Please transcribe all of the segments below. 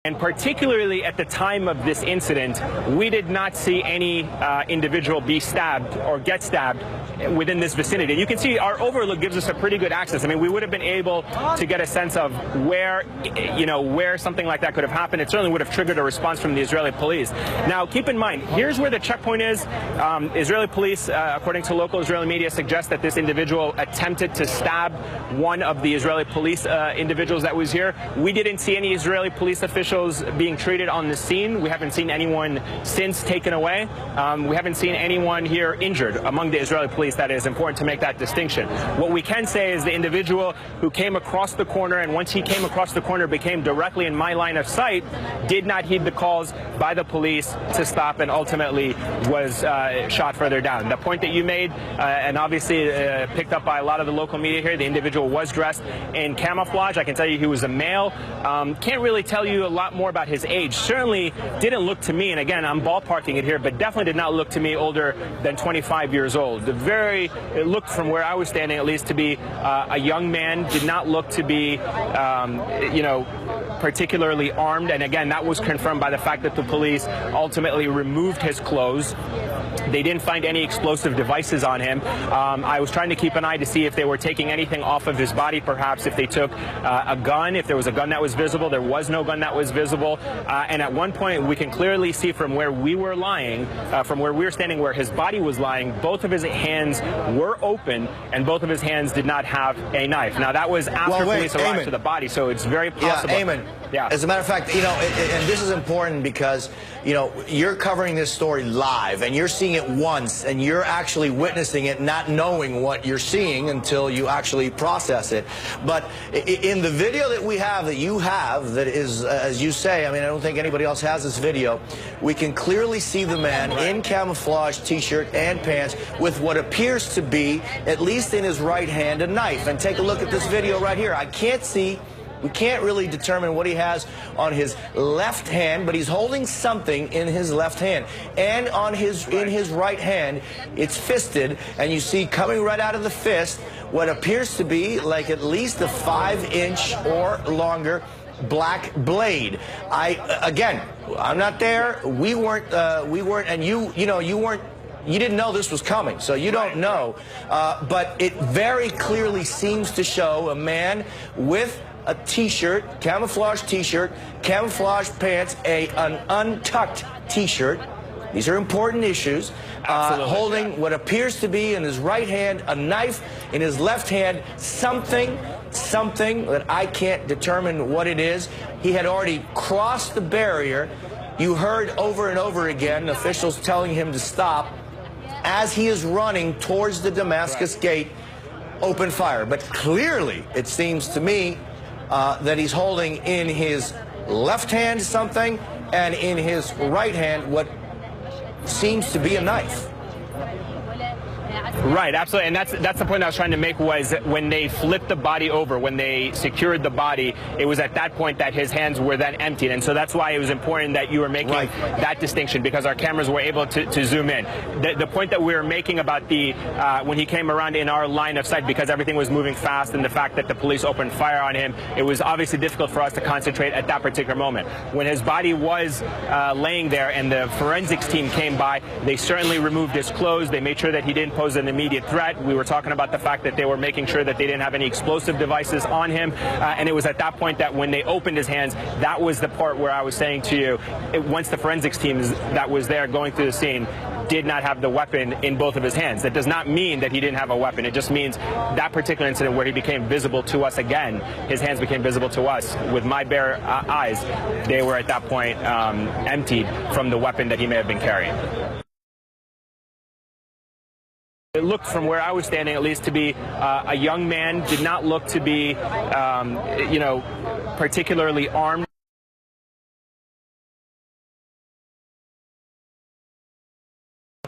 And particularly at the time of this incident, we did not see any individual be stabbed or get stabbed within this vicinity. You can see our overlook gives us a pretty good access. I mean, we would have been able to get a sense of where, where something like that could have happened. It certainly would have triggered a response from the Israeli police. Now, keep in mind, here's where the checkpoint is. Israeli police, according to local Israeli media, suggest that this individual attempted to stab one of the Israeli police individuals that was here. We didn't see any Israeli police officials being treated on the scene. We haven't seen anyone since taken away. We haven't seen anyone here injured among the Israeli police. That is important to make that distinction. What we can say is the individual who came across the corner, and once he came across the corner became directly in my line of sight, did not heed the calls by the police to stop and ultimately was shot further down. The point that you made, and obviously picked up by a lot of the local media here, the individual was dressed in camouflage. I can tell you he was a male. Can't really tell you a lot more about his age. Certainly didn't look to me, and again, I'm ballparking it here, but definitely did not look to me older than 25 years old. It looked from where I was standing at least to be a young man, did not look to be, particularly armed, and again, that was confirmed by the fact that the police ultimately removed his clothes. They didn't find any explosive devices on him. I was trying to keep an eye to see if they were taking anything off of his body, perhaps if they took a gun, if there was a gun that was visible. There was no gun that was visible. And at one point, we can clearly see from where we were lying, from where we were standing, where his body was lying, both of his hands were open, and both of his hands did not have a knife. Now, that was after police arrived to the body, so it's very possible. Yeah, Eamon. Yeah. As a matter of fact, and this is important because, you're covering this story live, and you're seeing it once, and you're actually witnessing it, not knowing what you're seeing until you actually process it. But in the video that we have, that you have, that is, as you say, I don't think anybody else has this video, we can clearly see the man in camouflage T-shirt and pants with what appears to be, at least in his right hand, a knife. And take a look at this video right here. We can't really determine what he has on his left hand, but he's holding something in his left hand. And in his right hand, it's fisted, and you see coming right out of the fist what appears to be like at least a 5-inch or longer black blade. Again, I'm not there. We weren't, and you didn't know this was coming, so you don't know. But it very clearly seems to show a man with a T-shirt, camouflage T-shirt, camouflage pants, an untucked T-shirt. These are important issues. Holding what appears to be in his right hand a knife, in his left hand something that I can't determine what it is. He had already crossed the barrier. You heard over and over again officials telling him to stop. As he is running towards the Damascus gate, open fire. But clearly, it seems to me, that he's holding in his left hand something, and in his right hand what seems to be a knife. Right, absolutely, and that's the point I was trying to make, was that when they flipped the body over, when they secured the body, it was at that point that his hands were then emptied, and so that's why it was important that you were making that distinction, because our cameras were able to zoom in. The point that we were making about when he came around in our line of sight, because everything was moving fast, and the fact that the police opened fire on him, it was obviously difficult for us to concentrate at that particular moment. When his body was laying there and the forensics team came by, they certainly removed his clothes. They made sure that he didn't pose an immediate threat. We were talking about the fact that they were making sure that they didn't have any explosive devices on him, and it was at that point that when they opened his hands, that was the part where I was saying to you, once the forensics team that was there going through the scene did not have the weapon in both of his hands. That does not mean that he didn't have a weapon. It just means that particular incident where he became visible to us again, his hands became visible to us with my bare eyes, they were at that point emptied from the weapon that he may have been carrying. It looked from where I was standing at least to be a young man, did not look to be, particularly armed.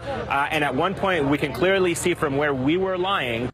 And at one point, we can clearly see from where we were lying